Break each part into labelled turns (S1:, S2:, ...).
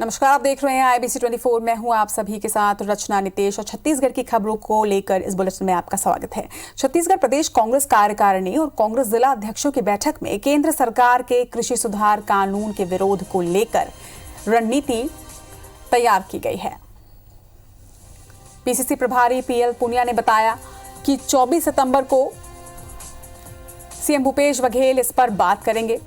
S1: नमस्कार, आप देख रहे हैं IBC 24। मैं हूं आप सभी के साथ रचना नितेश और छत्तीसगढ़ की खबरों को लेकर इस बुलेटिन में आपका स्वागत है। छत्तीसगढ़ प्रदेश कांग्रेस कार्यकारिणी और कांग्रेस जिला अध्यक्षों की बैठक में केंद्र सरकार के कृषि सुधार कानून के विरोध को लेकर रणनीति तैयार की गई है। PCC प्रभारी PL पुनिया ने बताया कि 24 सितंबर को CM भूपेश बघेल इस पर बात करेंगे।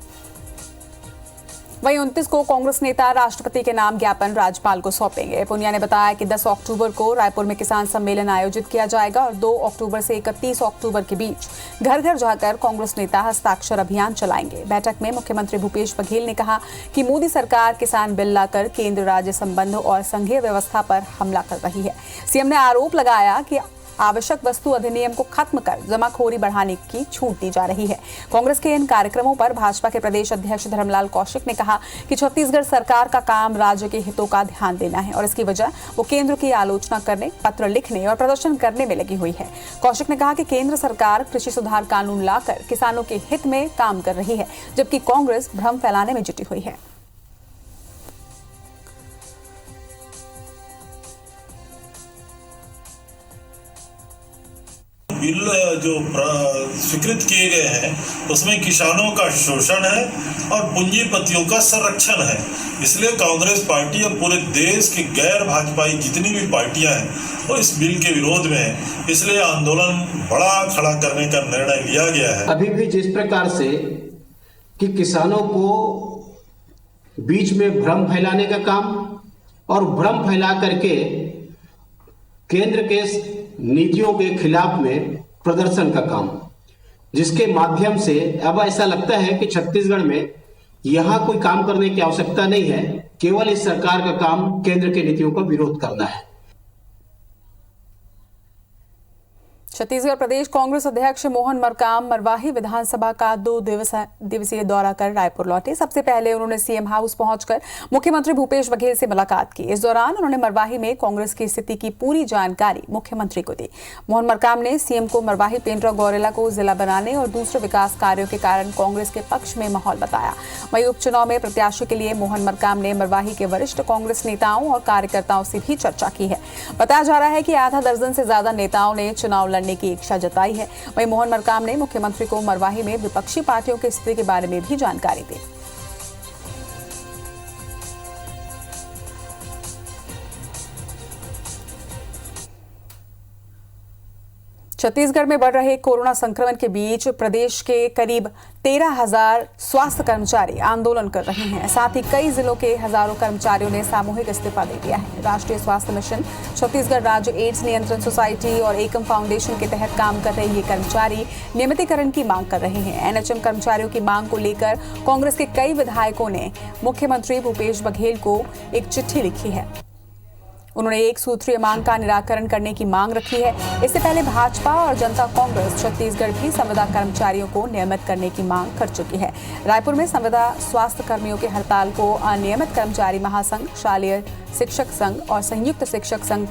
S1: वहीं 29 को कांग्रेस नेता राष्ट्रपति के नाम ज्ञापन राज्यपाल को सौंपेंगे। पुनिया ने बताया कि 10 अक्टूबर को रायपुर में किसान सम्मेलन आयोजित किया जाएगा और 2 अक्टूबर से 31 अक्टूबर के बीच घर घर जाकर कांग्रेस नेता हस्ताक्षर अभियान चलाएंगे। बैठक में मुख्यमंत्री भूपेश बघेल ने कहा कि मोदी सरकार किसान बिल लाकर केंद्र राज्य संबंध और संघीय व्यवस्था पर हमला कर रही है। CM ने आरोप लगाया कि आवश्यक वस्तु अधिनियम को खत्म कर जमाखोरी बढ़ाने की छूट दी जा रही है। कांग्रेस के इन कार्यक्रमों पर भाजपा के प्रदेश अध्यक्ष धर्मलाल कौशिक ने कहा कि छत्तीसगढ़ सरकार का काम राज्य के हितों का ध्यान देना है और इसकी वजह वो केंद्र की आलोचना करने, पत्र लिखने और प्रदर्शन करने में लगी हुई है। कौशिक ने कहा कि केंद्र सरकार कृषि सुधार कानून लाकर किसानों के हित में काम कर रही है, जबकि कांग्रेस भ्रम फैलाने में जुटी हुई है।
S2: बिल जो स्वीकृत किए गए हैं उसमें किसानों का शोषण है और पूंजीपतियों का संरक्षण है। इसलिए कांग्रेस पार्टी और पूरे देश की गैर भाजपाई जितनी भी पार्टियां हैं वो इस बिल के विरोध में है। इसलिए आंदोलन बड़ा खड़ा करने का निर्णय लिया गया है।
S3: अभी भी जिस प्रकार से कि किसानों को बीच में भ्रम फैलाने का काम और भ्रम फैला करके केंद्र के नीतियों के खिलाफ में प्रदर्शन का काम, जिसके माध्यम से अब ऐसा लगता है कि छत्तीसगढ़ में यहां कोई काम करने की आवश्यकता नहीं है, केवल इस सरकार का काम केंद्र की नीतियों का विरोध करना है।
S1: छत्तीसगढ़ प्रदेश कांग्रेस अध्यक्ष मोहन मरकाम मरवाही विधानसभा का 2 दिवसीय दौरा कर रायपुर लौटे। सबसे पहले उन्होंने CM हाउस पहुंचकर मुख्यमंत्री भूपेश बघेल से मुलाकात की। इस दौरान उन्होंने मरवाही में कांग्रेस की स्थिति की पूरी जानकारी मुख्यमंत्री को दी। मोहन मरकाम ने CM को मरवाही पेंड्रा गौरेला को जिला बनाने और दूसरे विकास कार्यों के कारण कांग्रेस के पक्ष में माहौल बताया। वहीं उपचुनाव में प्रत्याशी के लिए मोहन मरकाम ने मरवाही के वरिष्ठ कांग्रेस नेताओं और कार्यकर्ताओं से भी चर्चा की है। बताया जा रहा है कि आधा दर्जन से ज्यादा नेताओं ने चुनाव लड़ने की इच्छा जताई है। वहीं मोहन मरकाम ने मुख्यमंत्री को मरवाही में विपक्षी पार्टियों की स्थिति के बारे में भी जानकारी दी। छत्तीसगढ़ में बढ़ रहे कोरोना संक्रमण के बीच प्रदेश के करीब 13,000 स्वास्थ्य कर्मचारी आंदोलन कर रहे हैं। साथ ही कई जिलों के हजारों कर्मचारियों ने सामूहिक इस्तीफा दे दिया है। राष्ट्रीय स्वास्थ्य मिशन, छत्तीसगढ़ राज्य एड्स नियंत्रण सोसाइटी और एकम फाउंडेशन के तहत काम कर रहे ये कर्मचारी नियमितीकरण की मांग कर रहे हैं। NHM कर्मचारियों की मांग को लेकर कांग्रेस के कई विधायकों ने मुख्यमंत्री भूपेश बघेल को एक चिट्ठी लिखी है। उन्होंने एक सूत्रीय मांग का निराकरण करने की मांग रखी है। इससे पहले भाजपा और जनता कांग्रेस छत्तीसगढ़ भी संविदा कर्मचारियों को नियमित करने की मांग कर चुकी है। रायपुर में संविदा स्वास्थ्य कर्मियों के हड़ताल को अनियमित कर्मचारी महासंघ, शालेय शिक्षक संघ और संयुक्त शिक्षक संघ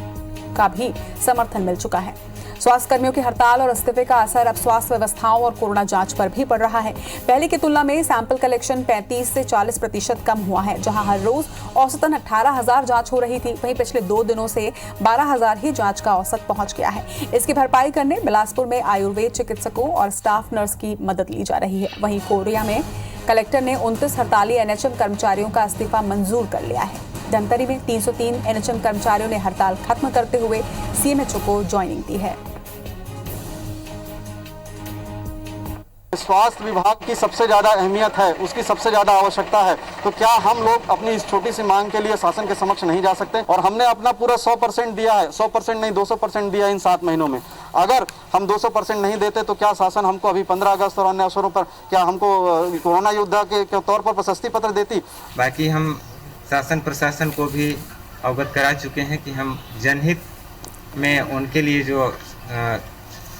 S1: का भी समर्थन मिल चुका है। स्वास्थ्य कर्मियों की हड़ताल और इस्तीफे का असर अब स्वास्थ्य व्यवस्थाओं और कोरोना जांच पर भी पड़ रहा है। पहले की तुलना में सैंपल कलेक्शन 35 से 40% कम हुआ है। जहां हर रोज औसतन 18,000 जांच हो रही थी, वहीं पिछले 2 दिनों से 12,000 ही जांच का औसत पहुंच गया है। इसकी भरपाई करने बिलासपुर में आयुर्वेद चिकित्सकों और स्टाफ नर्स की मदद ली जा रही है। वहीं कोरिया में कलेक्टर ने 29 हड़ताली NHM कर्मचारियों का इस्तीफा मंजूर कर लिया है। धमतरी में 303 NHM कर्मचारियों ने हड़ताल खत्म करते हुए CMHO को ज्वाइनिंग दी है।
S4: स्वास्थ्य विभाग की सबसे ज्यादा अहमियत है, उसकी सबसे ज्यादा आवश्यकता है, तो क्या हम लोग अपनी इस छोटी सी मांग के लिए शासन के समक्ष नहीं जा सकते? और हमने अपना पूरा 100% दिया है, 100% नहीं 200% दिया इन 7 महीनों में। अगर हम 200% नहीं देते तो क्या शासन हमको अभी 15 अगस्त और अन्य अवसरों पर क्या हमको कोरोना योद्धा के तौर पर प्रशस्ति पत्र देती?
S5: बाकी हम शासन प्रशासन को भी अवगत करा चुके हैं कि हम जनहित में उनके लिए जो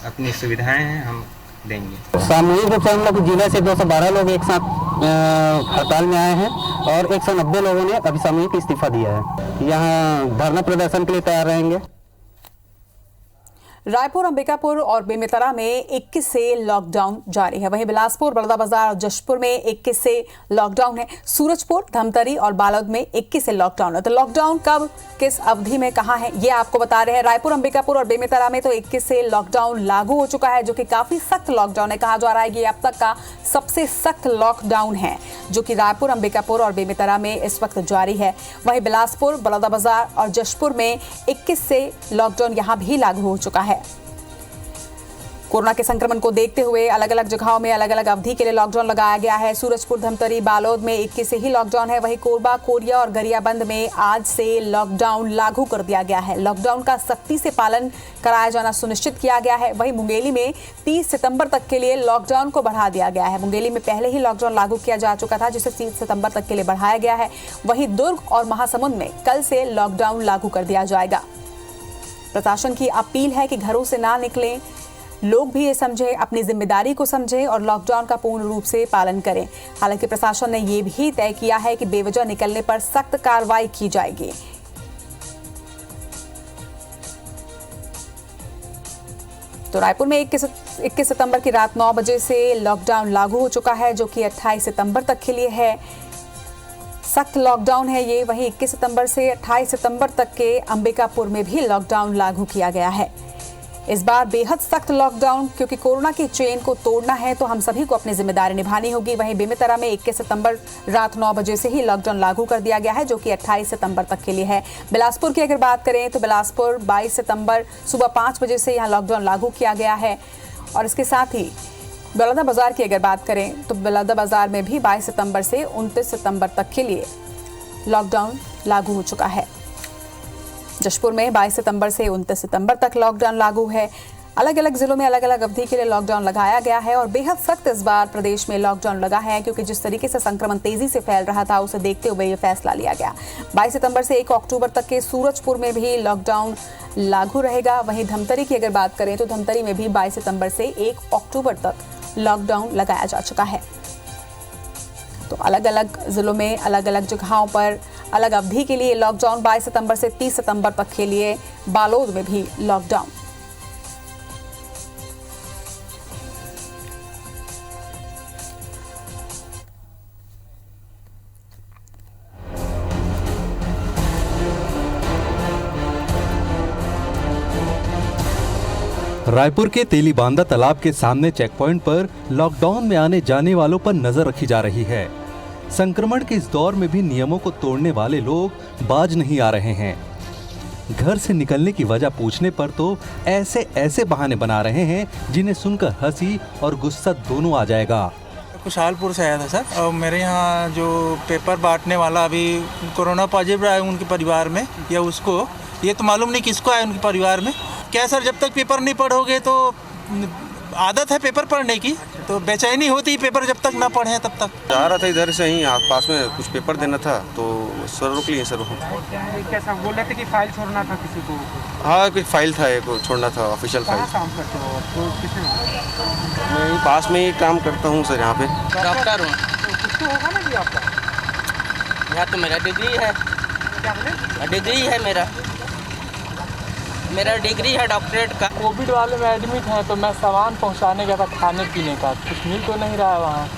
S5: अपनी सुविधाएं हैं हम देंगे।
S6: सामूहिक रूप से हम लोग जिले से 212 लोग एक साथ हड़ताल में आए हैं और 190 लोगों ने अभी सामूहिक इस्तीफा दिया है। यहाँ धरना प्रदर्शन के लिए तैयार रहेंगे।
S1: रायपुर, अंबिकापुर और बेमेतरा में 21 से लॉकडाउन जारी है। वहीं बिलासपुर, बलौदाबाजार और जशपुर में 21 से लॉकडाउन है। सूरजपुर, धमतरी और बालोद में 21 से लॉकडाउन है। तो लॉकडाउन कब, किस अवधि में, कहां है, ये आपको बता रहे हैं। रायपुर, अंबिकापुर और बेमेतरा में तो 21 से लॉकडाउन लागू हो चुका है, जो कि काफी सख्त लॉकडाउन है। कहा जा रहा है कि अब तक का सबसे सख्त लॉकडाउन है, जो कि रायपुर, अंबिकापुर और बेमेतरा में इस वक्त जारी है। वहीं बिलासपुर, बलौदाबाजार और जशपुर में 21 से लॉकडाउन यहां भी लागू हो चुका है। कोरोना के संक्रमण को देखते हुए अलग अलग जगहों में अलग अलग अवधि के लिए लॉकडाउन लगाया गया है। सूरजपुर, धमतरी, बालोद में 21 से ही लॉकडाउन है। वहीं कोरबा, कोरिया और गरियाबंद में आज से लॉकडाउन लागू कर दिया गया है। लॉकडाउन का सख्ती से पालन कराया जाना सुनिश्चित किया गया है। वहीं मुंगेली में 30 सितंबर तक के लिए लॉकडाउन को बढ़ा दिया गया है। मुंगेली में पहले ही लॉकडाउन लागू किया जा चुका था, जिसे 30 सितंबर तक के लिए बढ़ाया गया है। वहीं दुर्ग और महासमुंद में कल से लॉकडाउन लागू कर दिया जाएगा। प्रशासन की अपील है कि घरों से ना निकलें, लोग भी ये समझें, अपनी जिम्मेदारी को समझें और लॉकडाउन का पूर्ण रूप से पालन करें। हालांकि प्रशासन ने ये भी तय किया है कि बेवजह निकलने पर सख्त कार्रवाई की जाएगी। तो रायपुर में 21 सितंबर की रात 9 बजे से लॉकडाउन लागू हो चुका है, जो कि 28 सितंबर तक के लिए है। सख्त लॉकडाउन है ये। वहीं 21 सितंबर से 28 सितंबर तक के अंबिकापुर में भी लॉकडाउन लागू किया गया है। इस बार बेहद सख्त लॉकडाउन, क्योंकि कोरोना की चेन को तोड़ना है तो हम सभी को अपनी जिम्मेदारी निभानी होगी। वहीं बेमेतरा में 21 सितंबर रात 9 बजे से ही लॉकडाउन लागू कर दिया गया है, जो कि 28 सितंबर तक के लिए है। बिलासपुर की अगर बात करें तो बिलासपुर 22 सितंबर सुबह 5 बजे से यहाँ लॉकडाउन लागू किया गया है। और इसके साथ ही बलौदाबाजार की अगर बात करें तो बलौदाबाजार में भी 22 सितंबर से 29 सितंबर तक के लिए लॉकडाउन लागू हो चुका है। जशपुर में 22 सितंबर से 29 सितंबर तक लॉकडाउन लागू है। अलग अलग जिलों में अलग अलग अवधि के लिए लॉकडाउन लगाया गया है और बेहद सख्त इस बार प्रदेश में लॉकडाउन लगा है, क्योंकि जिस तरीके से संक्रमण तेजी से फैल रहा था उसे देखते हुए ये फैसला लिया गया। 22 सितंबर से 1 अक्टूबर तक के सूरजपुर में भी लॉकडाउन लागू रहेगा। वहीं धमतरी की अगर बात करें तो धमतरी में भी 22 सितंबर से 1 अक्टूबर तक लॉकडाउन लगाया जा चुका है। तो अलग अलग जिलों में अलग अलग जगहों पर अलग अवधि के लिए लॉकडाउन। 22 सितंबर से 30 सितंबर तक के लिए बालोद में भी लॉकडाउन।
S7: रायपुर के तेलीबांदा तालाब के सामने चेक पॉइंट पर लॉकडाउन में आने जाने वालों पर नजर रखी जा रही है। संक्रमण के इस दौर में भी नियमों को तोड़ने वाले लोग बाज नहीं आ रहे हैं। घर से निकलने की वजह पूछने पर तो ऐसे बहाने बना रहे हैं जिन्हें सुनकर हंसी और गुस्सा दोनों आ जाएगा।
S8: खुशहालपुर से आया था सर, और मेरे यहाँ जो पेपर बांटने वाला अभी कोरोना पॉजिटिव रहा है उनके परिवार में, या उसको ये तो मालूम नहीं किसको आया उनके परिवार में। क्या सर, जब तक पेपर नहीं पढ़ोगे तो आदत है पेपर पढ़ने की, तो बेचैनी होती है पेपर जब तक ना पढ़े तब तक।
S9: जा रहा था इधर से ही पास में कुछ पेपर देना था तो सर रोक लिए सर।
S10: कैसा बोल रहे थे कि फाइल छोड़ना था किसी को?
S9: हाँ, कुछ फाइल था एक छोड़ना था, ऑफिशियल फाइल।
S10: कहाँ काम करते हो तो किसने?
S9: मैं पास में ही काम करता हूँ सर, यहाँ पे
S10: डॉक्टर हूँ। तो कुछ तो होगा ना जी आपका?
S11: यहाँ तो मेरा डिग्री है।
S10: क्या बोले?
S11: डिग्री है मेरा डिग्री है डॉक्टरेट का।
S10: कोविड वाले में एडमिट हैं तो मैं सामान पहुंचाने गया था खाने पीने का, कुछ मिल तो नहीं रहा है वहाँ।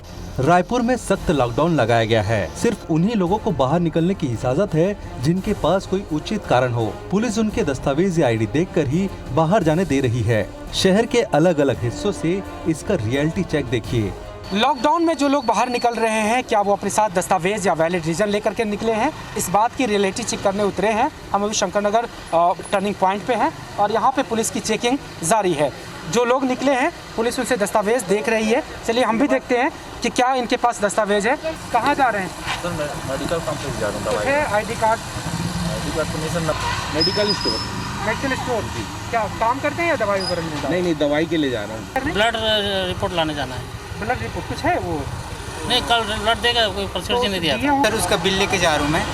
S7: रायपुर में सख्त लॉकडाउन लगाया गया है। सिर्फ उन्हीं लोगों को बाहर निकलने की इजाजत है जिनके पास कोई उचित कारण हो। पुलिस उनके दस्तावेज या आईडी देखकर ही बाहर जाने दे रही है। शहर के अलग अलग हिस्सों से इसका रियलिटी चेक देखिए।
S10: लॉकडाउन में जो लोग बाहर निकल रहे हैं, क्या वो अपने साथ दस्तावेज या वैलिड रीजन लेकर के निकले हैं, इस बात की रियलिटी चेक करने उतरे हैं। हम अभी शंकर-नगर टर्निंग पॉइंट पे हैं और यहाँ पे पुलिस की चेकिंग जारी है। जो लोग निकले हैं पुलिस उनसे दस्तावेज देख रही है। चलिए हम भी देखते हैं कि क्या इनके पास दस्तावेज है। कहाँ जा रहे हैं
S2: सर? मैं मेडिकल कॉम्प्लेक्स जा रहा हूँ।
S10: है I D card?
S2: Medical store.
S10: Medical store क्या काम करते हैं या दवाई वगैरह?
S2: नहीं, दवाई के लिए जा रहा हूँ।
S11: ब्लड रिपोर्ट लाने जाना है।
S10: ब्लड रिपोर्ट कुछ है वो?
S11: नहीं, कल ब्लड देगा, कोई प्रिस्क्रिप्शन नहीं दिया था।
S12: सर उसका बिल लेके जा रहा हूँ मैं।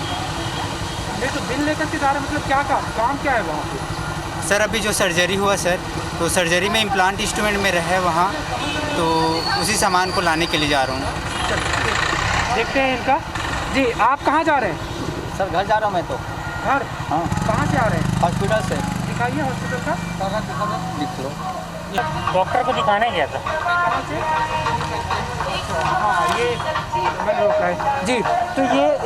S10: नहीं तो बिल लेकर के जा रहे मतलब क्या काम क्या है वहाँ पे?
S12: सर अभी जो सर्जरी हुआ सर, तो सर्जरी में इम्प्लांट इंस्ट्रूमेंट में रहा है वहाँ, तो उसी सामान को लाने के लिए जा रहा हूँ।
S10: देखते हैं इनका। जी आप कहाँ जा रहे हैं?
S11: सर घर जा रहा हूँ मैं तो।
S10: घर?
S11: हाँ।
S10: कहाँ से आ रहे हैं?
S11: हॉस्पिटल से।
S10: दिखाइए हॉस्पिटल का कागज
S11: लिख लो। डॉक्टर को दिखाने गया था।
S10: हाँ ये जी, तो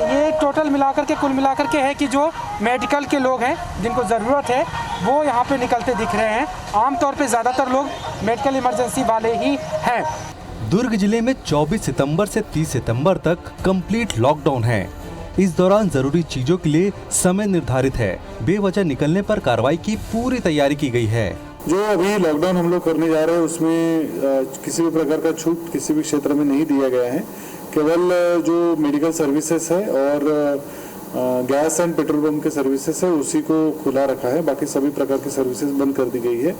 S10: ये टोटल मिलाकर के कुल मिलाकर के है कि जो मेडिकल के लोग हैं जिनको ज़रूरत है वो यहाँ पे निकलते दिख रहे हैं। आमतौर पे ज़्यादातर लोग मेडिकल इमरजेंसी वाले ही हैं।
S7: दुर्ग जिले में 24 सितंबर से 30 सितंबर तक कंप्लीट लॉकडाउन है। इस दौरान जरूरी चीजों के लिए समय निर्धारित है। बेवजह निकलने पर कार्रवाई की पूरी तैयारी की गई है।
S13: जो अभी लॉकडाउन हम लोग करने जा रहे हैं उसमें किसी भी प्रकार का छूट किसी भी क्षेत्र में नहीं दिया गया है। केवल जो मेडिकल सर्विसेज है और गैस एंड पेट्रोल पंप के सर्विसेज है उसी को खुला रखा है। बाकी सभी प्रकार की सर्विसेज बंद कर दी गई है।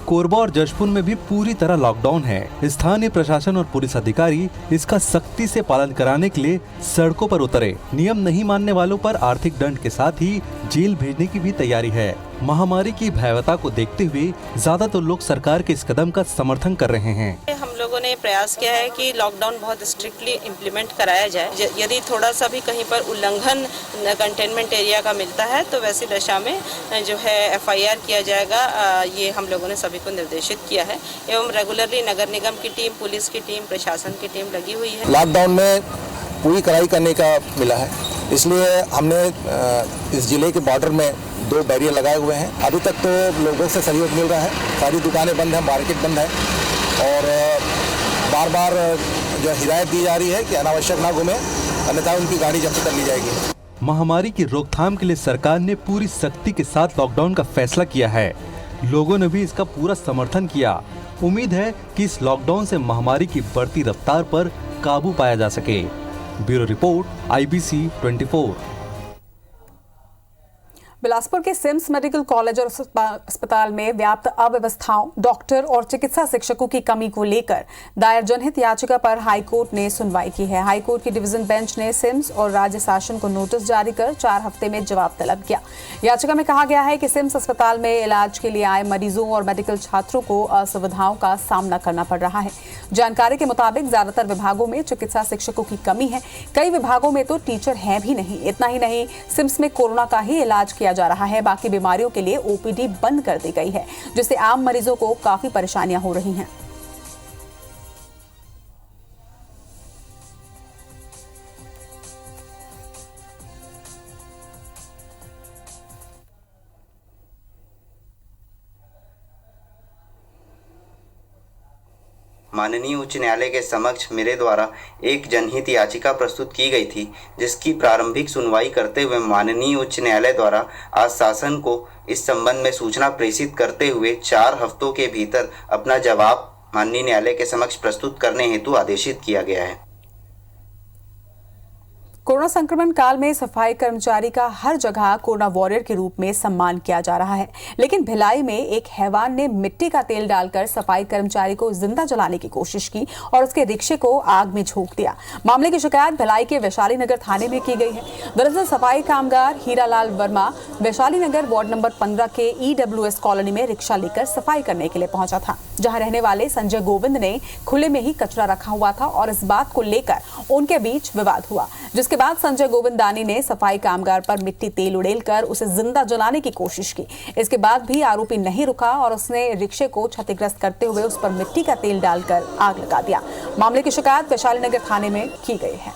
S7: कोरबा और जशपुर में भी पूरी तरह लॉकडाउन है। स्थानीय प्रशासन और पुलिस अधिकारी इसका सख्ती से पालन कराने के लिए सड़कों पर उतरे। नियम नहीं मानने वालों पर आर्थिक दंड के साथ ही जेल भेजने की भी तैयारी है। महामारी की भयावहता को देखते हुए ज्यादातर लोग सरकार के इस कदम का समर्थन कर रहे हैं।
S14: हम लोगों ने प्रयास किया है कि लॉकडाउन बहुत स्ट्रिक्टली इम्प्लीमेंट कराया जाए। यदि थोड़ा सा भी कहीं पर उल्लंघन कंटेनमेंट एरिया का मिलता है तो वैसी दशा में जो है FIR किया जाएगा। ये हम लोगों ने सभी को निर्देशित किया है एवं रेगुलरली नगर निगम की टीम, पुलिस की टीम, प्रशासन की टीम लगी हुई है।
S15: लॉकडाउन में पूरी कड़ाई करने का मिला है, इसलिए हमने इस जिले के बॉर्डर में 2 बैरियर लगाए हुए हैं। अभी तक तो लोगों से सहयोग मिल रहा है। सारी दुकानें बंद हैं, मार्केट बंद है और बार बार जो हिदायत दी जा रही है कि अनावश्यक ना घूमें, अन्यथा उनकी गाड़ी जब्त कर ली जाएगी।
S7: महामारी की रोकथाम के लिए सरकार ने पूरी सख्ती के साथ लॉकडाउन का फैसला किया है। लोगों ने भी इसका पूरा समर्थन किया। उम्मीद है कि इस लॉकडाउन से महामारी की बढ़ती रफ्तार पर काबू पाया जा सके। Bureau report IBC 24।
S1: बिलासपुर के सिम्स मेडिकल कॉलेज और अस्पताल में व्याप्त अव्यवस्थाओं, डॉक्टर और चिकित्सा शिक्षकों की कमी को लेकर दायर जनहित याचिका पर हाईकोर्ट ने सुनवाई की है। हाईकोर्ट की डिवीजन बेंच ने सिम्स और राज्य शासन को नोटिस जारी कर 4 हफ्ते में जवाब तलब किया। याचिका में कहा गया है कि सिम्स अस्पताल में इलाज के लिए आए मरीजों और मेडिकल छात्रों को असुविधाओं का सामना करना पड़ रहा है। जानकारी के मुताबिक ज्यादातर विभागों में चिकित्सा शिक्षकों की कमी है। कई विभागों में तो टीचर हैं भी नहीं। इतना ही नहीं, सिम्स में कोरोना का ही इलाज किया जा रहा है। बाकी बीमारियों के लिए OPD बंद कर दी गई है, जिससे आम मरीजों को काफी परेशानियां हो रही हैं।
S16: माननीय उच्च न्यायालय के समक्ष मेरे द्वारा एक जनहित याचिका प्रस्तुत की गई थी, जिसकी प्रारंभिक सुनवाई करते हुए माननीय उच्च न्यायालय द्वारा आज शासन को इस संबंध में सूचना प्रेषित करते हुए 4 हफ्तों के भीतर अपना जवाब माननीय न्यायालय के समक्ष प्रस्तुत करने हेतु आदेशित किया गया है।
S1: कोरोना संक्रमण काल में सफाई कर्मचारी का हर जगह कोरोना वॉरियर के रूप में सम्मान किया जा रहा है, लेकिन भिलाई में एक हैवान ने मिट्टी का तेल डालकर सफाई कर्मचारी को जिंदा जलाने की कोशिश की और उसके रिक्शे को आग में झोंक दिया। मामले की शिकायत भिलाई के वैशाली नगर थाने में की गई है। दरअसल सफाई कामगार हीरालाल वर्मा वैशाली नगर वार्ड नंबर 15 के EWS कॉलोनी में रिक्शा लेकर सफाई करने के लिए पहुंचा था, जहां रहने वाले संजय गोविंद ने खुले में ही कचरा रखा हुआ था और इस बात को लेकर उनके बीच विवाद हुआ, जिसके बाद संजय गोविंदानी ने सफाई कामगार पर मिट्टी तेल उड़ेलकर उसे जिंदा जलाने की कोशिश की। इसके बाद भी आरोपी नहीं रुका और उसने रिक्शे को क्षतिग्रस्त करते हुए उस पर मिट्टी का तेल डालकर आग लगा दिया। मामले की शिकायत वैशाली नगर थाने में की गई है।